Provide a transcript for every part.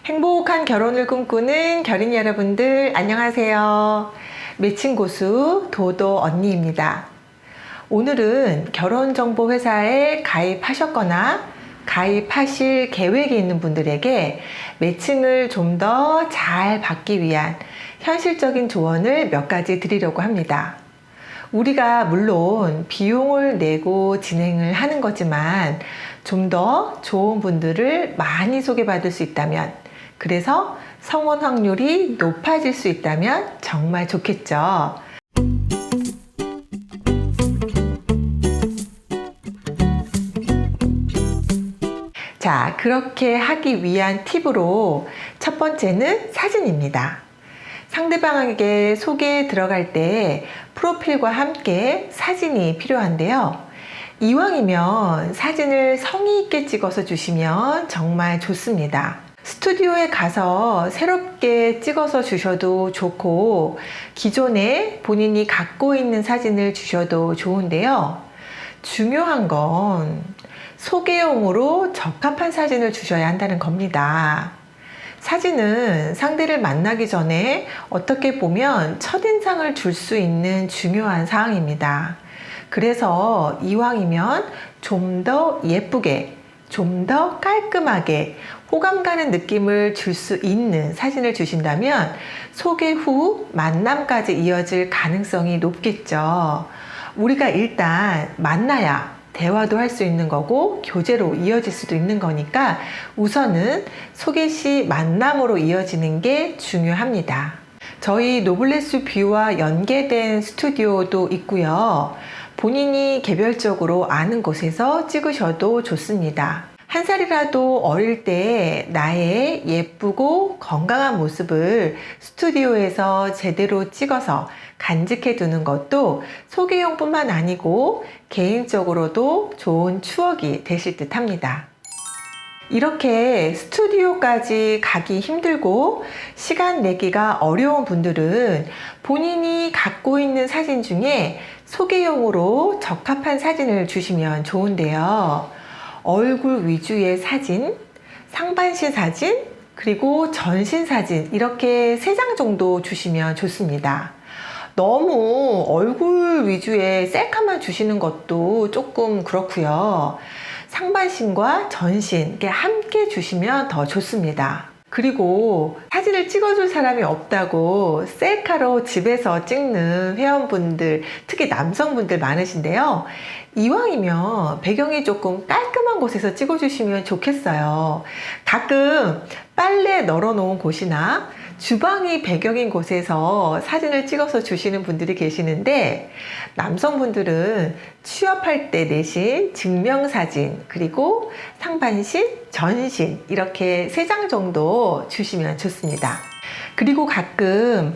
행복한 결혼을 꿈꾸는 결인 여러분들 안녕하세요. 매칭 고수 도도 언니입니다. 오늘은 결혼정보회사에 가입하셨거나 가입하실 계획이 있는 분들에게 매칭을 좀 더 잘 받기 위한 현실적인 조언을 몇 가지 드리려고 합니다. 우리가 물론 비용을 내고 진행을 하는 거지만 좀 더 좋은 분들을 많이 소개받을 수 있다면, 그래서 성혼 확률이 높아질 수 있다면 정말 좋겠죠. 자, 그렇게 하기 위한 팁으로 첫 번째는 사진입니다. 상대방에게 소개에 들어갈 때 프로필과 함께 사진이 필요한데요. 이왕이면 사진을 성의 있게 찍어서 주시면 정말 좋습니다. 스튜디오에 가서 새롭게 찍어서 주셔도 좋고, 기존에 본인이 갖고 있는 사진을 주셔도 좋은데요. 중요한 건 소개용으로 적합한 사진을 주셔야 한다는 겁니다. 사진은 상대를 만나기 전에 어떻게 보면 첫인상을 줄 수 있는 중요한 사항입니다. 그래서 이왕이면 좀 더 예쁘게, 좀 더 깔끔하게 호감 가는 느낌을 줄 수 있는 사진을 주신다면 소개 후 만남까지 이어질 가능성이 높겠죠. 우리가 일단 만나야 대화도 할 수 있는 거고 교제로 이어질 수도 있는 거니까 우선은 소개 시 만남으로 이어지는 게 중요합니다. 저희 노블레스 뷰와 연계된 스튜디오도 있고요. 본인이 개별적으로 아는 곳에서 찍으셔도 좋습니다. 한 살이라도 어릴 때 나의 예쁘고 건강한 모습을 스튜디오에서 제대로 찍어서 간직해 두는 것도 소개용뿐만 아니고 개인적으로도 좋은 추억이 되실 듯 합니다. 이렇게 스튜디오까지 가기 힘들고 시간 내기가 어려운 분들은 본인이 갖고 있는 사진 중에 소개용으로 적합한 사진을 주시면 좋은데요. 얼굴 위주의 사진, 상반신 사진, 그리고 전신 사진, 이렇게 3장 정도 주시면 좋습니다. 너무 얼굴 위주의 셀카만 주시는 것도 조금 그렇고요. 상반신과 전신 함께 주시면 더 좋습니다. 그리고 사진을 찍어줄 사람이 없다고 셀카로 집에서 찍는 회원분들, 특히 남성분들 많으신데요. 이왕이면 배경이 조금 깔끔한 곳에서 찍어주시면 좋겠어요. 가끔 빨래 널어놓은 곳이나 주방이 배경인 곳에서 사진을 찍어서 주시는 분들이 계시는데, 남성분들은 취업할 때 내신 증명사진, 그리고 상반신, 전신, 이렇게 3장 정도 주시면 좋습니다. 그리고 가끔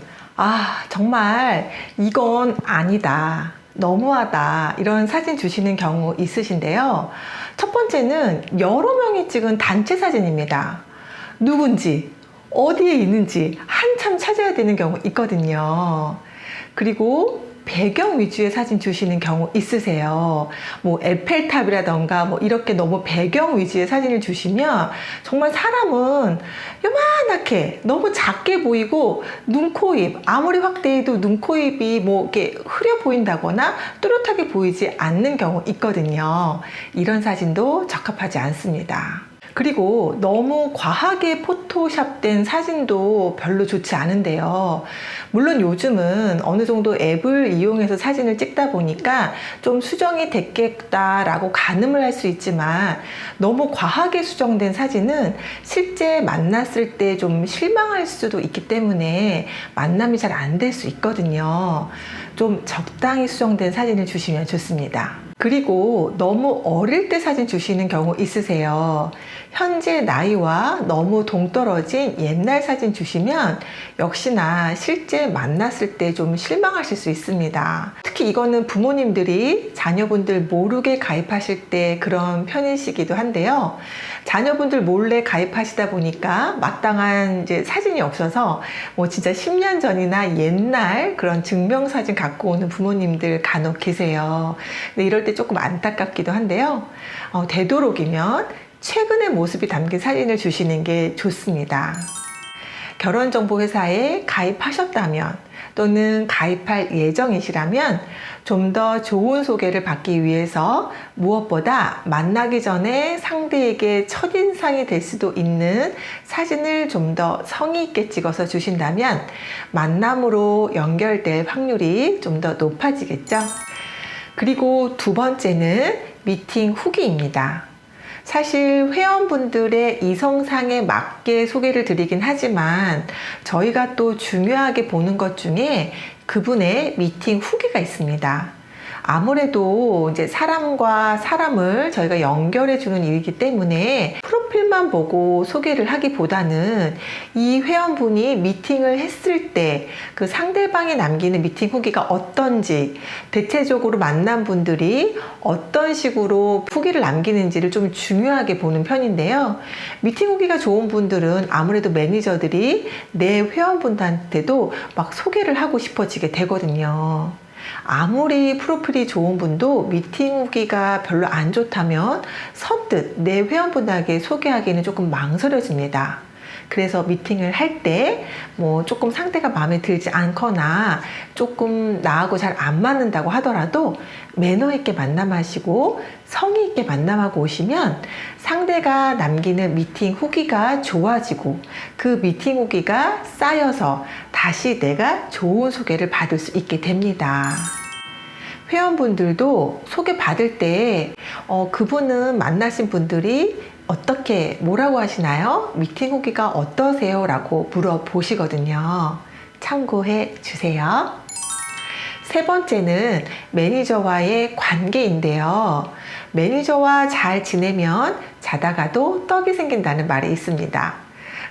정말 이건 아니다, 너무하다, 이런 사진 주시는 경우 있으신데요. 첫 번째는 여러 명이 찍은 단체 사진입니다. 누군지, 어디에 있는지 한참 찾아야 되는 경우 있거든요. 그리고 배경 위주의 사진 주시는 경우 있으세요. 뭐 에펠탑이라던가 이렇게 너무 배경 위주의 사진을 주시면 정말 사람은 요만하게 너무 작게 보이고, 눈, 코, 입 아무리 확대해도 눈, 코, 입이 이렇게 흐려 보인다거나 뚜렷하게 보이지 않는 경우 있거든요. 이런 사진도 적합하지 않습니다. 그리고 너무 과하게 포토샵된 사진도 별로 좋지 않은데요. 물론 요즘은 어느 정도 앱을 이용해서 사진을 찍다 보니까 좀 수정이 됐겠다라고 가늠을 할 수 있지만, 너무 과하게 수정된 사진은 실제 만났을 때 좀 실망할 수도 있기 때문에 만남이 잘 안 될 수 있거든요. 좀 적당히 수정된 사진을 주시면 좋습니다. 그리고 너무 어릴 때 사진 주시는 경우 있으세요. 현재 나이와 너무 동떨어진 옛날 사진 주시면 역시나 실제 만났을 때 좀 실망하실 수 있습니다. 특히 이거는 부모님들이 자녀분들 모르게 가입하실 때 그런 편이시기도 한데요. 자녀분들 몰래 가입하시다 보니까 마땅한 사진이 없어서 진짜 10년 전이나 옛날 그런 증명사진 갖고 오는 부모님들 간혹 계세요. 근데 이럴 때 조금 안타깝기도 한데요. 되도록이면 최근의 모습이 담긴 사진을 주시는 게 좋습니다. 결혼정보회사에 가입하셨다면 또는 가입할 예정이시라면 좀 더 좋은 소개를 받기 위해서 무엇보다 만나기 전에 상대에게 첫인상이 될 수도 있는 사진을 좀 더 성의 있게 찍어서 주신다면 만남으로 연결될 확률이 좀 더 높아지겠죠. 그리고 두 번째는 미팅 후기입니다. 사실 회원분들의 이성상에 맞게 소개를 드리긴 하지만 저희가 또 중요하게 보는 것 중에 그분의 미팅 후기가 있습니다. 아무래도 이제 사람과 사람을 저희가 연결해 주는 일이기 때문에 프로필만 보고 소개를 하기보다는 이 회원분이 미팅을 했을 때 그 상대방이 남기는 미팅 후기가 어떤지, 대체적으로 만난 분들이 어떤 식으로 후기를 남기는지를 좀 중요하게 보는 편인데요. 미팅 후기가 좋은 분들은 아무래도 매니저들이 내 회원분들한테도 막 소개를 하고 싶어지게 되거든요. 아무리 프로필이 좋은 분도 미팅 후기가 별로 안 좋다면 선뜻 내 회원분에게 소개하기는 조금 망설여집니다. 그래서 미팅을 할 때 뭐 조금 상대가 마음에 들지 않거나 조금 나하고 잘 안 맞는다고 하더라도 매너 있게 만남하시고 성의 있게 만남하고 오시면 상대가 남기는 미팅 후기가 좋아지고 그 미팅 후기가 쌓여서 다시 내가 좋은 소개를 받을 수 있게 됩니다. 회원분들도 소개받을 때 그분은 만나신 분들이 어떻게 뭐라고 하시나요? 미팅 후기가 어떠세요? 라고 물어보시거든요. 참고해 주세요. 세 번째는 매니저와의 관계인데요. 매니저와 잘 지내면 자다가도 떡이 생긴다는 말이 있습니다.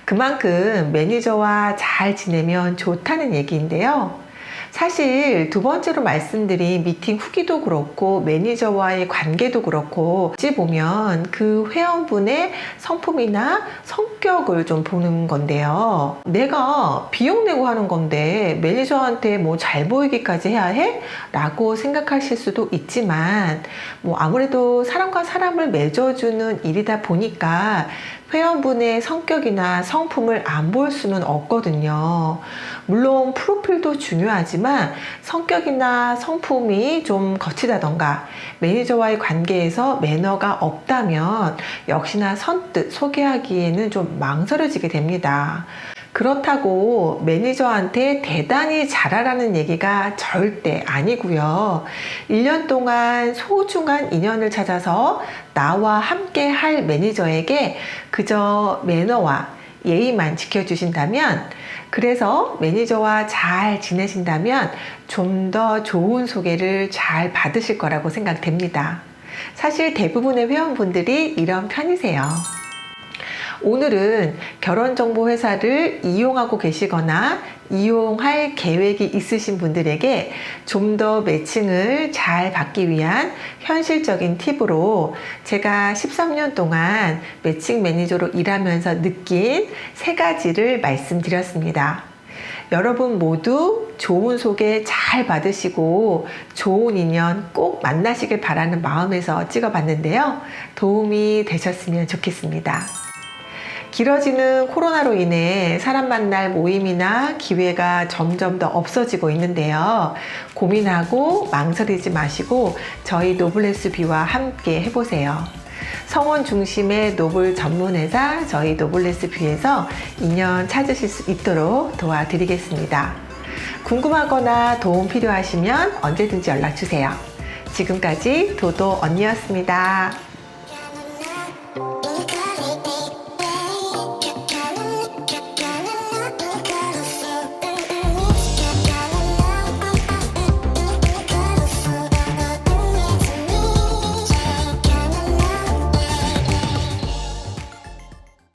그만큼 매니저와 잘 지내면 좋다는 얘기인데요. 사실 두 번째로 말씀드린 미팅 후기도 그렇고 매니저와의 관계도 그렇고 어찌 보면 그 회원분의 성품이나 성격을 좀 보는 건데요. 내가 비용 내고 하는 건데 매니저한테 뭐 잘 보이기까지 해야 해? 라고 생각하실 수도 있지만 뭐 아무래도 사람과 사람을 맺어주는 일이다 보니까 회원분의 성격이나 성품을 안 볼 수는 없거든요. 물론 프로필도 중요하지만 성격이나 성품이 좀 거치다던가 매니저와의 관계에서 매너가 없다면 역시나 선뜻 소개하기에는 좀 망설여지게 됩니다. 그렇다고 매니저한테 대단히 잘하라는 얘기가 절대 아니고요. 1년 동안 소중한 인연을 찾아서 나와 함께 할 매니저에게 그저 매너와 예의만 지켜주신다면, 그래서 매니저와 잘 지내신다면 좀 더 좋은 소개를 잘 받으실 거라고 생각됩니다. 사실 대부분의 회원분들이 이런 편이세요. 오늘은 결혼정보회사를 이용하고 계시거나 이용할 계획이 있으신 분들에게 좀 더 매칭을 잘 받기 위한 현실적인 팁으로 제가 13년 동안 매칭 매니저로 일하면서 느낀 3가지를 말씀드렸습니다. 여러분 모두 좋은 소개 잘 받으시고 좋은 인연 꼭 만나시길 바라는 마음에서 찍어봤는데요. 도움이 되셨으면 좋겠습니다. 길어지는 코로나로 인해 사람 만날 모임이나 기회가 점점 더 없어지고 있는데요. 고민하고 망설이지 마시고 저희 노블레스비와 함께 해보세요. 성원 중심의 노블 전문회사 저희 노블레스비에서 인연 찾으실 수 있도록 도와드리겠습니다. 궁금하거나 도움 필요하시면 언제든지 연락주세요. 지금까지 도도 언니였습니다.